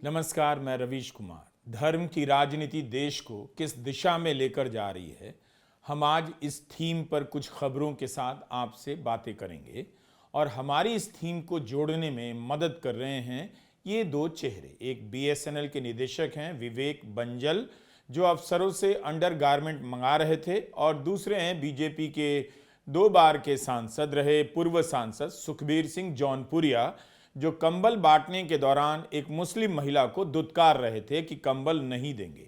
नमस्कार, मैं रवीश कुमार। धर्म की राजनीति देश को किस दिशा में लेकर जा रही है, हम आज इस थीम पर कुछ खबरों के साथ आपसे बातें करेंगे और हमारी इस थीम को जोड़ने में मदद कर रहे हैं ये दो चेहरे। एक बीएसएनएल के निदेशक हैं विवेक बंजल, जो अफसरों से अंडरगारमेंट मंगा रहे थे, और दूसरे हैं बीजेपी के 2 बार के सांसद रहे पूर्व सांसद सुखबीर सिंह जौनपुरिया, जो कंबल बांटने के दौरान एक मुस्लिम महिला को दुत्कार रहे थे कि कंबल नहीं देंगे।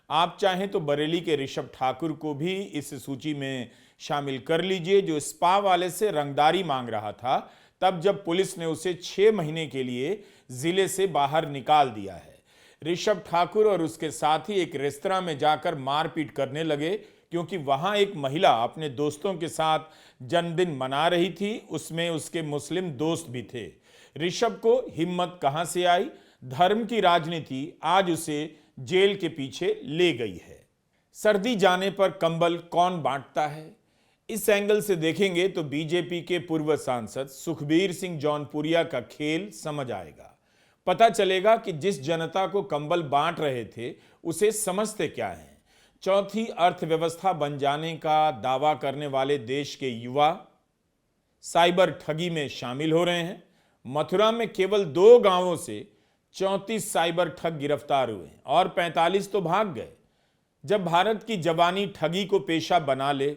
आप चाहें तो बरेली के ऋषभ ठाकुर को भी इस सूची में शामिल कर लीजिए, जो स्पा वाले से रंगदारी मांग रहा था तब जब पुलिस ने उसे 6 महीने के लिए जिले से बाहर निकाल दिया है। ऋषभ ठाकुर और उसके साथी एक रेस्तरां में जाकर मारपीट करने लगे क्योंकि वहां एक महिला अपने दोस्तों के साथ जन्मदिन मना रही थी, उसमें उसके मुस्लिम दोस्त भी थे। ऋषभ को हिम्मत कहां से आई? धर्म की राजनीति आज उसे जेल के पीछे ले गई है। सर्दी जाने पर कंबल कौन बांटता है, इस एंगल से देखेंगे तो बीजेपी के पूर्व सांसद सुखबीर सिंह जौनपुरिया का खेल समझ आएगा। पता चलेगा कि जिस जनता को कंबल बांट रहे थे उसे समझते क्या हैं। चौथी अर्थव्यवस्था बन जाने का दावा करने वाले देश के युवा साइबर ठगी में शामिल हो रहे हैं। मथुरा में केवल 2 गांवों से 34 साइबर ठग गिरफ्तार हुए और 45 तो भाग गए। जब भारत की जवानी ठगी को पेशा बना ले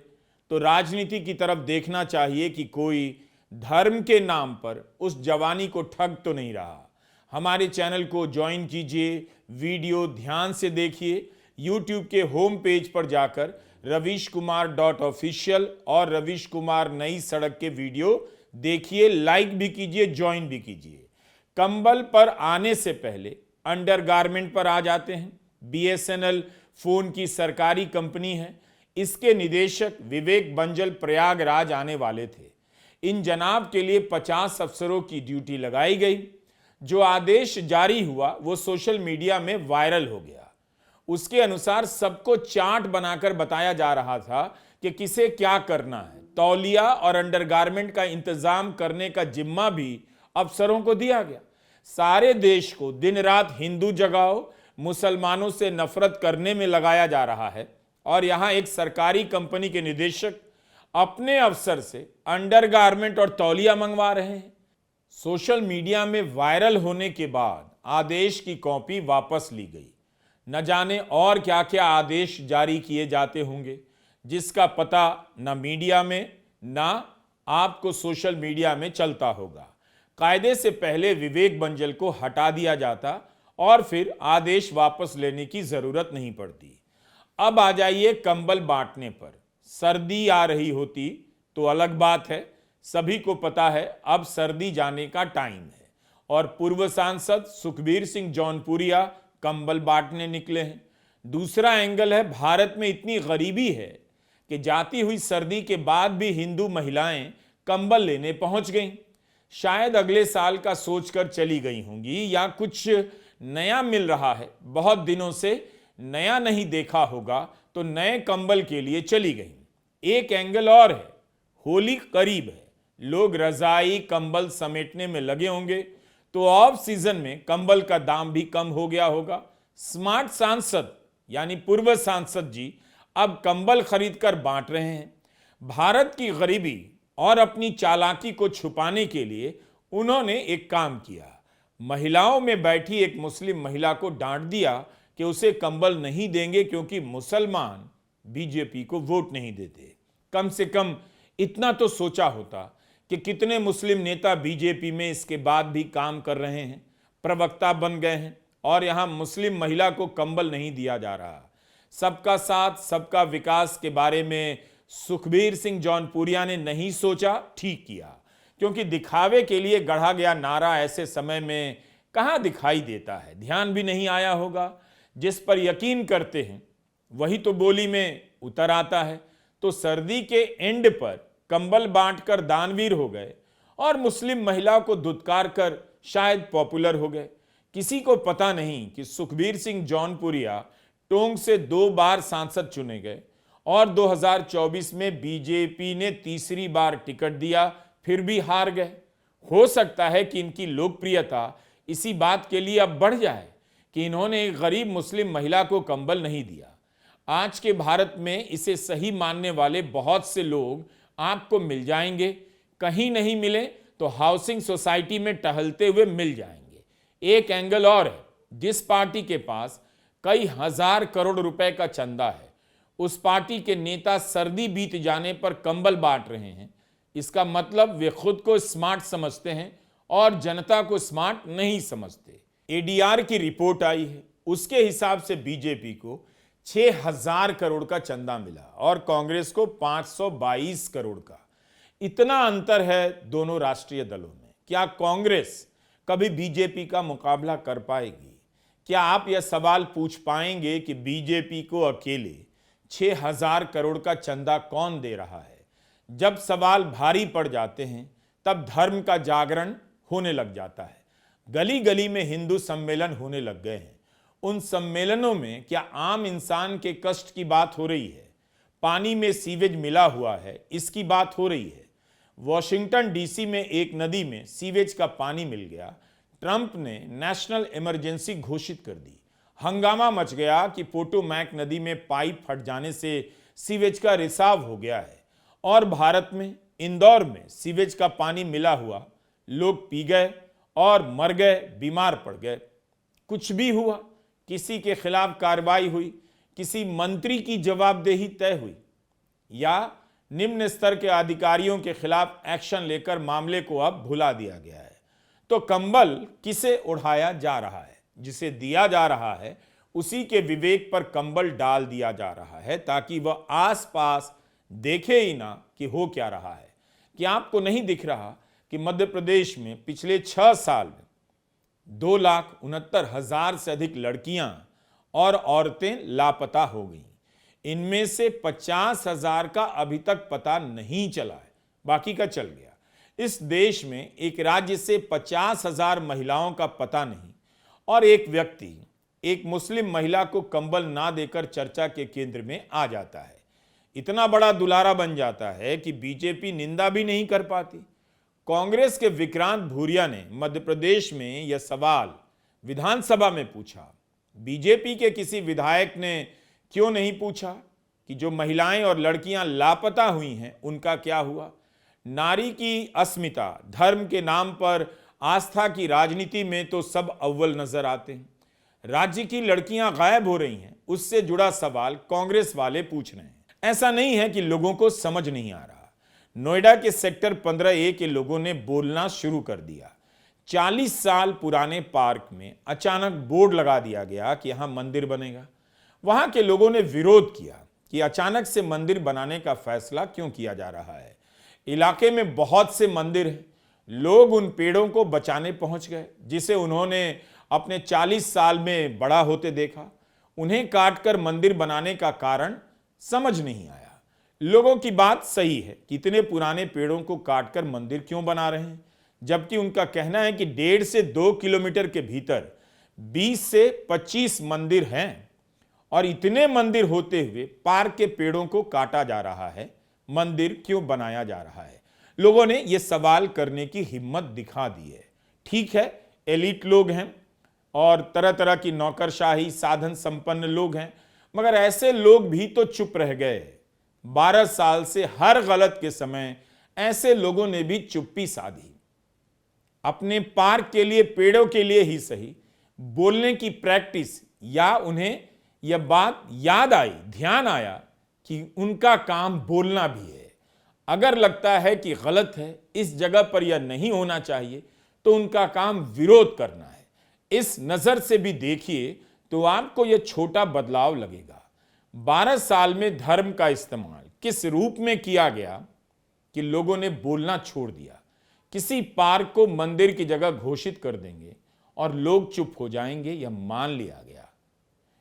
तो राजनीति की तरफ देखना चाहिए कि कोई धर्म के नाम पर उस जवानी को ठग तो नहीं रहा। हमारे चैनल को ज्वाइन कीजिए, वीडियो ध्यान से देखिए। यूट्यूब के होम पेज पर जाकर ravishkumar.official और रवीश कुमार नई सड़क के वीडियो देखिए, लाइक भी कीजिए, ज्वाइन भी कीजिए। कंबल पर आने से पहले अंडरगारमेंट पर आ जाते हैं। बीएसएनएल फोन की सरकारी कंपनी है। इसके निदेशक विवेक बंजल प्रयागराज आने वाले थे। इन जनाब के लिए 50 अफसरों की ड्यूटी लगाई गई। जो आदेश जारी हुआ वो सोशल मीडिया में वायरल हो गया। उसके अनुसार सबको चार्ट बनाकर बताया जा रहा था कि किसे क्या करना है। तौलिया और अंडरगारमेंट का इंतजाम करने का जिम्मा भी अफसरों को दिया गया। सारे देश को दिन रात हिंदू जगाओ, मुसलमानों से नफरत करने में लगाया जा रहा है, और यहां एक सरकारी कंपनी के निदेशक अपने अफसर से अंडरगारमेंट और तौलिया मंगवा रहे हैं। सोशल मीडिया में वायरल होने के बाद आदेश की कॉपी वापस ली गई। न जाने और क्या क्या आदेश जारी किए जाते होंगे, जिसका पता न मीडिया में ना आपको सोशल मीडिया में चलता होगा। कायदे से पहले विवेक बंजल को हटा दिया जाता और फिर आदेश वापस लेने की जरूरत नहीं पड़ती। अब आ जाइए कंबल बांटने पर। सर्दी आ रही होती तो अलग बात है, सभी को पता है अब सर्दी जाने का टाइम है, और पूर्व सांसद सुखबीर सिंह जौनपुरिया कंबल बांटने निकले हैं। दूसरा एंगल है, भारत में इतनी गरीबी है कि जाती हुई सर्दी के बाद भी हिंदू महिलाएं कंबल लेने पहुंच गईं। शायद अगले साल का सोचकर चली गई होंगी, या कुछ नया मिल रहा है, बहुत दिनों से नया नहीं देखा होगा तो नए कंबल के लिए चली गईं। एक एंगल और है, होली करीब है, लोग रजाई कंबल समेटने में लगे होंगे तो ऑफ सीजन में कंबल का दाम भी कम हो गया होगा। स्मार्ट सांसद यानी पूर्व सांसद जी अब कंबल खरीदकर बांट रहे हैं। भारत की गरीबी और अपनी चालाकी को छुपाने के लिए उन्होंने एक काम किया। महिलाओं में बैठी एक मुस्लिम महिला को डांट दिया कि उसे कंबल नहीं देंगे क्योंकि मुसलमान बीजेपी को वोट नहीं देते। कम से कम इतना तो सोचा होता कि कितने मुस्लिम नेता बीजेपी में इसके बाद भी काम कर रहे हैं, प्रवक्ता बन गए हैं, और यहां मुस्लिम महिला को कंबल नहीं दिया जा रहा। सबका साथ सबका विकास के बारे में सुखबीर सिंह जौनपुरिया ने नहीं सोचा, ठीक किया, क्योंकि दिखावे के लिए गढ़ा गया नारा ऐसे समय में कहां दिखाई देता है। ध्यान भी नहीं आया होगा। जिस पर यकीन करते हैं वही तो बोली में उतर आता है। तो सर्दी के एंड पर कंबल बांटकर दानवीर हो गए और मुस्लिम महिला को दुत्कार कर शायद पॉपुलर हो गए। किसी को पता नहीं कि सुखबीर सिंह जौनपुरिया टोंक से 2 बार सांसद चुने गए और 2024 में बीजेपी ने तीसरी बार टिकट दिया, फिर भी हार गए। हो सकता है कि इनकी लोकप्रियता इसी बात के लिए अब बढ़ जाए कि इन्होंने एक गरीब मुस्लिम महिला को कंबल नहीं दिया। आज के भारत में इसे सही मानने वाले बहुत से लोग आपको मिल जाएंगे, कहीं नहीं मिले तो हाउसिंग सोसाइटी में टहलते हुए मिल जाएंगे। एक एंगल और है, जिस पार्टी के पास कई हजार करोड़ रुपए का चंदा है, उस पार्टी के नेता सर्दी बीत जाने पर कंबल बांट रहे हैं। इसका मतलब वे खुद को स्मार्ट समझते हैं और जनता को स्मार्ट नहीं समझते। एडीआर की रिपोर्ट आई है, उसके हिसाब से बीजेपी को 6000 करोड़ का चंदा मिला और कांग्रेस को 522 करोड़ का। इतना अंतर है दोनों राष्ट्रीय दलों में। क्या कांग्रेस कभी बीजेपी का मुकाबला कर पाएगी? क्या आप यह सवाल पूछ पाएंगे कि बीजेपी को अकेले 6000 करोड़ का चंदा कौन दे रहा है? जब सवाल भारी पड़ जाते हैं तब धर्म का जागरण होने लग जाता है। गली गली में हिंदू सम्मेलन होने लग गए हैं। उन सम्मेलनों में क्या आम इंसान के कष्ट की बात हो रही है? पानी में सीवेज मिला हुआ है, इसकी बात हो रही है। वॉशिंगटन डीसी में एक नदी में सीवेज का पानी मिल गया, ट्रंप ने नेशनल इमरजेंसी घोषित कर दी। हंगामा मच गया कि पोटोमैक नदी में पाइप फट जाने से सीवेज का रिसाव हो गया है और भारत में इंदौर में सीवेज का पानी मिला हुआ, लोग पी गए और मर गए, बीमार पड़ गए। कुछ भी हुआ, किसी के खिलाफ कार्रवाई हुई, किसी मंत्री की जवाबदेही तय हुई या निम्न स्तर के अधिकारियों के खिलाफ एक्शन लेकर मामले को अब भुला दिया गया है। तो कंबल किसे उड़ाया जा रहा है? जिसे दिया जा रहा है उसी के विवेक पर कंबल डाल दिया जा रहा है ताकि वह आसपास देखे ही ना कि हो क्या रहा है। कि आपको नहीं दिख रहा कि मध्य प्रदेश में पिछले 6 साल में 2,69,000 से अधिक लड़कियां और औरतें लापता हो गईं। इनमें से 50,000 का अभी तक पता नहीं चला है, बाकी का चल गया। इस देश में एक राज्य से 50,000 महिलाओं का पता नहीं और एक व्यक्ति एक मुस्लिम महिला को कंबल ना देकर चर्चा के केंद्र में आ जाता है। इतना बड़ा दुलारा बन जाता है कि बीजेपी निंदा भी नहीं कर पाती। कांग्रेस के विक्रांत भूरिया ने मध्य प्रदेश में यह सवाल विधानसभा में पूछा। बीजेपी के किसी विधायक ने क्यों नहीं पूछा कि जो महिलाएं और लड़कियां लापता हुई हैं उनका क्या हुआ? नारी की अस्मिता, धर्म के नाम पर आस्था की राजनीति में तो सब अव्वल नजर आते हैं। राज्य की लड़कियां गायब हो रही हैं, उससे जुड़ा सवाल कांग्रेस वाले पूछ रहे हैं। ऐसा नहीं है कि लोगों को समझ नहीं आ रहा। नोएडा के सेक्टर 15A के लोगों ने बोलना शुरू कर दिया। 40 साल पुराने पार्क में अचानक बोर्ड लगा दिया गया कि यहां मंदिर बनेगा। वहां के लोगों ने विरोध किया कि अचानक से मंदिर बनाने का फैसला क्यों किया जा रहा है। इलाके में बहुत से मंदिर हैं। लोग उन पेड़ों को बचाने पहुंच गए जिसे उन्होंने अपने 40 साल में बड़ा होते देखा। उन्हें काटकर मंदिर बनाने का कारण समझ नहीं आया। लोगों की बात सही है कि इतने पुराने पेड़ों को काटकर मंदिर क्यों बना रहे हैं, जबकि उनका कहना है कि 1.5 से 2 किलोमीटर के भीतर 20 से 25 मंदिर हैं और इतने मंदिर होते हुए पार्क के पेड़ों को काटा जा रहा है। मंदिर क्यों बनाया जा रहा है? लोगों ने यह सवाल करने की हिम्मत दिखा दी है। ठीक है, एलिट लोग हैं और तरह तरह की नौकरशाही, साधन संपन्न लोग हैं, मगर ऐसे लोग भी तो चुप रह गए। 12 साल से हर गलत के समय ऐसे लोगों ने भी चुप्पी साधी। अपने पार्क के लिए, पेड़ों के लिए ही सही, बोलने की प्रैक्टिस या उन्हें यह बात याद आई, ध्यान आया कि उनका काम बोलना भी है। अगर लगता है कि गलत है, इस जगह पर यह नहीं होना चाहिए, तो उनका काम विरोध करना है। इस नजर से भी देखिए तो आपको यह छोटा बदलाव लगेगा। 12 साल में धर्म का इस्तेमाल किस रूप में किया गया कि लोगों ने बोलना छोड़ दिया। किसी पार्क को मंदिर की जगह घोषित कर देंगे और लोग चुप हो जाएंगे, यह मान लिया गया।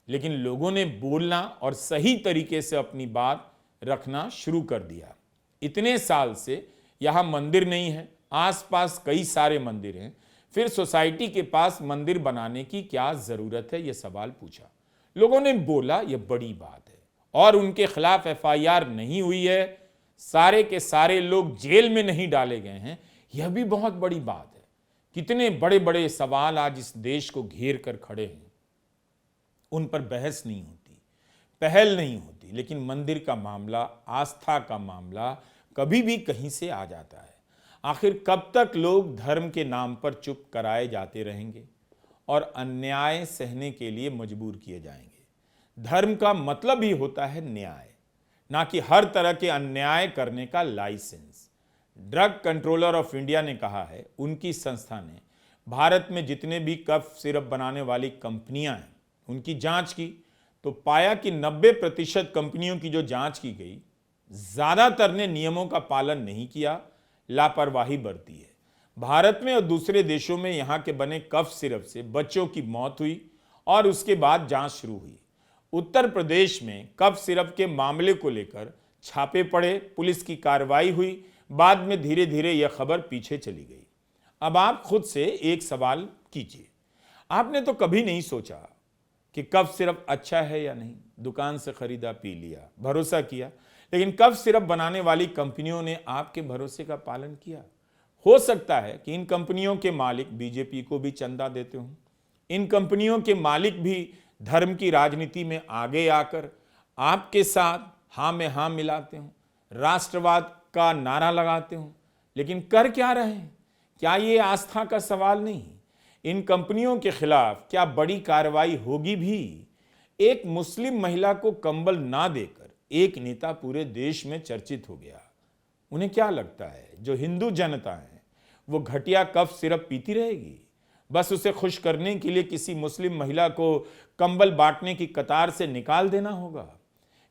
लेकिन लोगों ने बोलना और सही तरीके से अपनी बात रखना शुरू कर दिया। इतने साल से यहां मंदिर नहीं है, आसपास कई सारे मंदिर हैं, फिर सोसाइटी के पास मंदिर बनाने की क्या जरूरत है, यह सवाल पूछा। लोगों ने बोला यह बड़ी बात है और उनके खिलाफ FIR नहीं हुई है, सारे के सारे लोग जेल में नहीं डाले गए हैं, यह भी बहुत बड़ी बात है। कितने बड़े बड़े सवाल आज इस देश को घेर कर खड़े हैं। उन पर बहस नहीं होती, पहल नहीं होती, लेकिन मंदिर का मामला, आस्था का मामला कभी भी कहीं से आ जाता है। आखिर कब तक लोग धर्म के नाम पर चुप कराए जाते रहेंगे और अन्याय सहने के लिए मजबूर किए जाएंगे? धर्म का मतलब ही होता है न्याय, ना कि हर तरह के अन्याय करने का license. Drug controller of India ने कहा है, उनकी संस्था ने भारत में जितने भी कफ सिरप बनाने वाली कंपनियां हैं उनकी जांच की तो पाया कि 90% कंपनियों की जो जांच की गई, ज्यादातर ने नियमों का पालन नहीं किया, लापरवाही बरती है। भारत में और दूसरे देशों में यहां के बने कफ सिरप से बच्चों की मौत हुई और उसके बाद जांच शुरू हुई। उत्तर प्रदेश में कफ सिरप के मामले को लेकर छापे पड़े, पुलिस की कार्रवाई हुई, बाद में धीरे धीरे यह खबर पीछे चली गई। अब आप खुद से एक सवाल कीजिए, आपने तो कभी नहीं सोचा कि कफ सिरप अच्छा है या नहीं, दुकान से खरीदा, पी लिया, भरोसा किया, लेकिन कफ सिरप बनाने वाली कंपनियों ने आपके भरोसे का पालन किया? हो सकता है कि इन कंपनियों के मालिक बीजेपी को भी चंदा देते हों, इन कंपनियों के मालिक भी धर्म की राजनीति में आगे आकर आपके साथ हाँ में हाँ मिलाते हों, राष्ट्रवाद का नारा लगाते हों, लेकिन कर क्या रहे हैं? क्या ये आस्था का सवाल नहीं? इन कंपनियों के खिलाफ क्या बड़ी कार्रवाई होगी भी? एक मुस्लिम महिला को कंबल ना देकर एक नेता पूरे देश में चर्चित हो गया। उन्हें क्या लगता है जो हिंदू जनता है वो घटिया कफ सिरप पीती रहेगी? बस उसे खुश करने के लिए किसी मुस्लिम महिला को कंबल बांटने की कतार से निकाल देना होगा?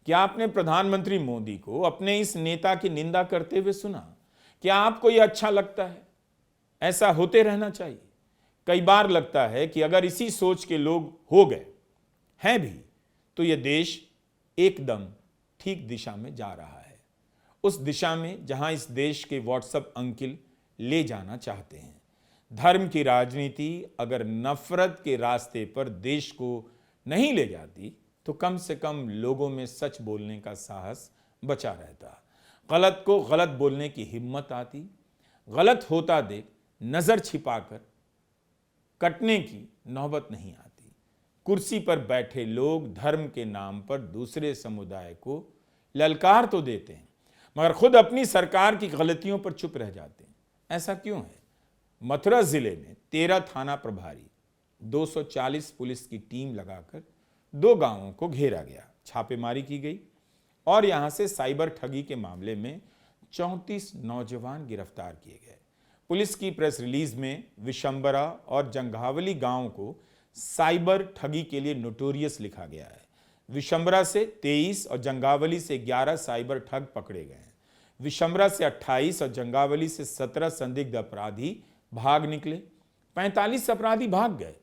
क्या आपने प्रधानमंत्री मोदी को अपने इस नेता की निंदा करते हुए सुना? क्या आपको यह अच्छा लगता है? ऐसा होते रहना चाहिए। कई बार लगता है कि अगर इसी सोच के लोग हो गए हैं भी तो यह देश एकदम ठीक दिशा में जा रहा है, उस दिशा में जहां इस देश के व्हाट्सएप अंकिल ले जाना चाहते हैं। धर्म की राजनीति अगर नफरत के रास्ते पर देश को नहीं ले जाती तो कम से कम लोगों में सच बोलने का साहस बचा रहता, गलत को गलत बोलने की हिम्मत आती, गलत होता देख नजर छिपाकर कटने की नौबत नहीं आती। कुर्सी पर बैठे लोग धर्म के नाम पर दूसरे समुदाय को ललकार तो देते हैं मगर खुद अपनी सरकार की गलतियों पर चुप रह जाते हैं। ऐसा क्यों है? मथुरा जिले में 13 थाना प्रभारी, 240 पुलिस की टीम लगाकर 2 गांवों को घेरा गया, छापेमारी की गई और यहां से साइबर ठगी के मामले में 34 नौजवान गिरफ्तार किए गए। पुलिस की प्रेस रिलीज में विशंबरा और जंघावली गांव को साइबर ठगी के लिए नोटोरियस लिखा गया है। विशंबरा से 23 और जंगावली से 11 साइबर ठग पकड़े गए हैं। विशंबरा से 28 और जंगावली से 17 संदिग्ध अपराधी भाग निकले, 45 अपराधी भाग गए।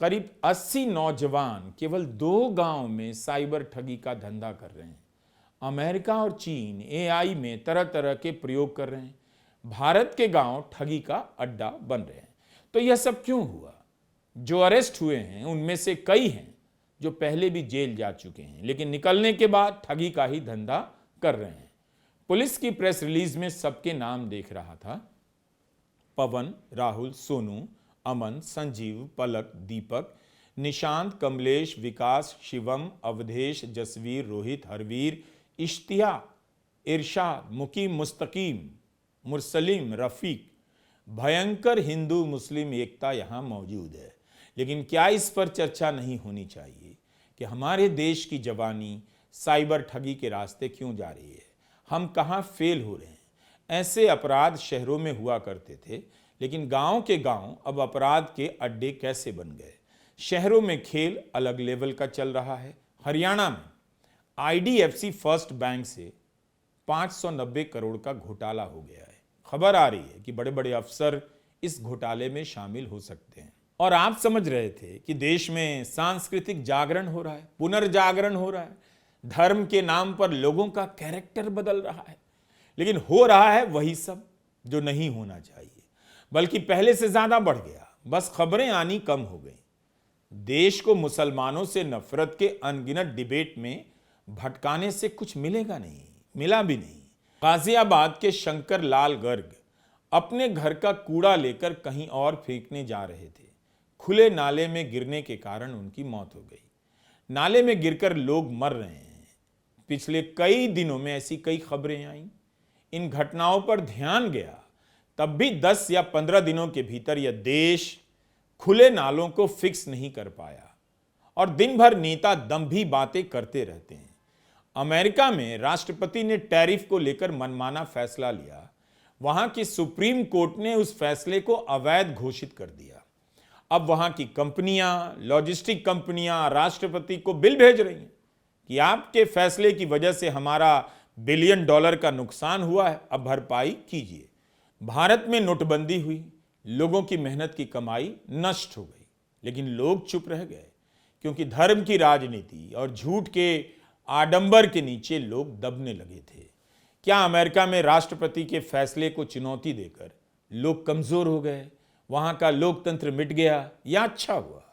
करीब 80 नौजवान केवल 2 गांव में साइबर ठगी का धंधा कर रहे हैं। अमेरिका और चीन एआई में तरह तरह के प्रयोग कर रहे हैं, भारत के गांव ठगी का अड्डा बन रहे हैं। तो यह सब क्यों हुआ? जो अरेस्ट हुए हैं उनमें से कई हैं जो पहले भी जेल जा चुके हैं, लेकिन निकलने के बाद ठगी का ही धंधा कर रहे हैं। पुलिस की प्रेस रिलीज में सबके नाम देख रहा था, पवन, राहुल, सोनू, अमन, संजीव, पलक, दीपक, निशांत, कमलेश, विकास, शिवम, अवधेश, जसवीर, रोहित, हरवीर, इश्तिया, इरशाद, मुकीम, मुस्तकीम, मुरसलीम, रफीक। भयंकर हिंदू मुस्लिम एकता यहां मौजूद है, लेकिन क्या इस पर चर्चा नहीं होनी चाहिए कि हमारे देश की जवानी साइबर ठगी के रास्ते क्यों जा रही है? हम कहां फेल हो रहे हैं? ऐसे अपराध शहरों में हुआ करते थे, लेकिन गांव के गांव अब अपराध के अड्डे कैसे बन गए? शहरों में खेल अलग लेवल का चल रहा है। हरियाणा में आईडीएफसी फर्स्ट बैंक से 590 करोड़ का घोटाला हो गया है। खबर आ रही है कि बड़े बड़े अफसर इस घोटाले में शामिल हो सकते हैं। और आप समझ रहे थे कि देश में सांस्कृतिक जागरण हो रहा है, पुनर्जागरण हो रहा है, धर्म के नाम पर लोगों का कैरेक्टर बदल रहा है, लेकिन हो रहा है वही सब जो नहीं होना चाहिए, बल्कि पहले से ज्यादा बढ़ गया। बस खबरें आनी कम हो गई। देश को मुसलमानों से नफरत के अनगिनत डिबेट में भटकाने से कुछ मिलेगा नहीं, मिला भी नहीं। गाजियाबाद के शंकर लाल गर्ग अपने घर का कूड़ा लेकर कहीं और फेंकने जा रहे थे। खुले नाले में गिरने के कारण उनकी मौत हो गई। नाले में गिरकर लोग मर रहे हैं। पिछले कई दिनों में ऐसी कई खबरें आईं। इन घटनाओं पर ध्यान गया, तब भी 10 या 15 दिनों के भीतर यह देश खुले नालों को फिक्स नहीं कर पाया और दिन भर नेता दंभी बातें करते रहते हैं। अमेरिका में राष्ट्रपति ने टैरिफ को लेकर मनमाना फैसला लिया। वहां की सुप्रीम कोर्ट ने उस फैसले को अवैध घोषित कर दिया। अब वहां की कंपनियां, लॉजिस्टिक कंपनियां राष्ट्रपति को बिल भेज रही हैं कि आपके फैसले की वजह से हमारा बिलियन डॉलर का नुकसान हुआ है, अब भरपाई कीजिए। भारत में नोटबंदी हुई, लोगों की मेहनत की कमाई नष्ट हो गई, लेकिन लोग चुप रह गए क्योंकि धर्म की राजनीति और झूठ के आडंबर के नीचे लोग दबने लगे थे। क्या अमेरिका में राष्ट्रपति के फैसले को चुनौती देकर लोग कमजोर हो गए, वहां का लोकतंत्र मिट गया, या अच्छा हुआ?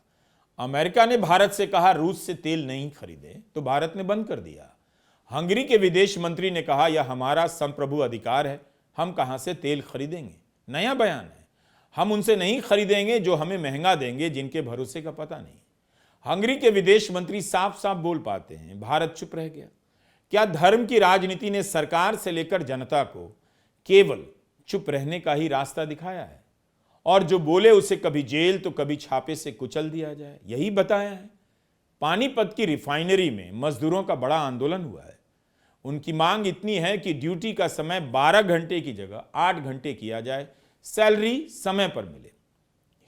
अमेरिका ने भारत से कहा रूस से तेल नहीं खरीदे, तो भारत ने बंद कर दिया। हंगरी के विदेश मंत्री ने कहा यह हमारा संप्रभु अधिकार है, हम कहां से तेल खरीदेंगे। नया बयान है, हम उनसे नहीं खरीदेंगे जो हमें महंगा देंगे, जिनके भरोसे का पता नहीं। हंगरी के विदेश मंत्री साफ साफ बोल पाते हैं, भारत चुप रह गया। क्या धर्म की राजनीति ने सरकार से लेकर जनता को केवल चुप रहने का ही रास्ता दिखाया है, और जो बोले उसे कभी जेल तो कभी छापे से कुचल दिया जाए, यही बताया है? पानीपत की रिफाइनरी में मजदूरों का बड़ा आंदोलन हुआ है। उनकी मांग इतनी है कि ड्यूटी का समय 12 घंटे की जगह 8 घंटे किया जाए, सैलरी समय पर मिले।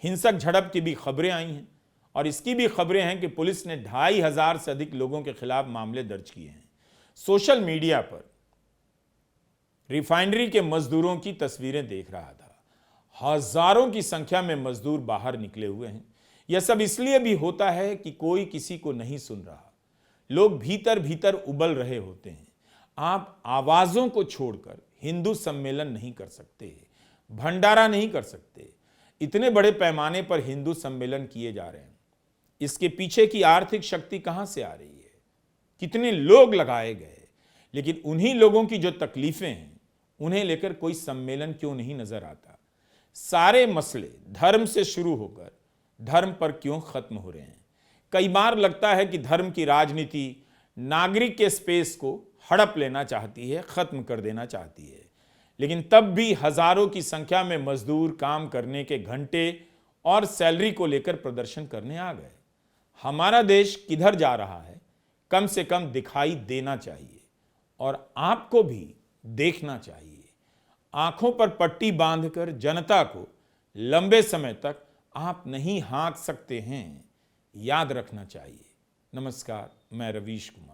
हिंसक झड़प की भी खबरें आई हैं और इसकी भी खबरें हैं कि पुलिस ने 2500 से अधिक लोगों के खिलाफ मामले दर्ज किए हैं। सोशल मीडिया पर रिफाइनरी के मजदूरों की तस्वीरें देख रहा था। हजारों की संख्या में मजदूर बाहर निकले हुए हैं। यह सब इसलिए भी होता है कि कोई किसी को नहीं सुन रहा। लोग भीतर भीतर उबल रहे होते हैं। आप आवाजों को छोड़कर हिंदू सम्मेलन नहीं कर सकते, भंडारा नहीं कर सकते। इतने बड़े पैमाने पर हिंदू सम्मेलन किए जा रहे हैं, इसके पीछे की आर्थिक शक्ति कहां से आ रही है? कितने लोग लगाए गए, लेकिन उन्हीं लोगों की जो तकलीफें हैं उन्हें लेकर कोई सम्मेलन क्यों नहीं नजर आता? सारे मसले धर्म से शुरू होकर धर्म पर क्यों खत्म हो रहे हैं? कई बार लगता है कि धर्म की राजनीति नागरिक के स्पेस को हड़प लेना चाहती है, खत्म कर देना चाहती है, लेकिन तब भी हजारों की संख्या में मजदूर काम करने के घंटे और सैलरी को लेकर प्रदर्शन करने आ गए। हमारा देश किधर जा रहा है कम से कम दिखाई देना चाहिए और आपको भी देखना चाहिए। आंखों पर पट्टी बांधकर जनता को लंबे समय तक आप नहीं हाँक सकते हैं, याद रखना चाहिए। नमस्कार, मैं रवीश कुमार।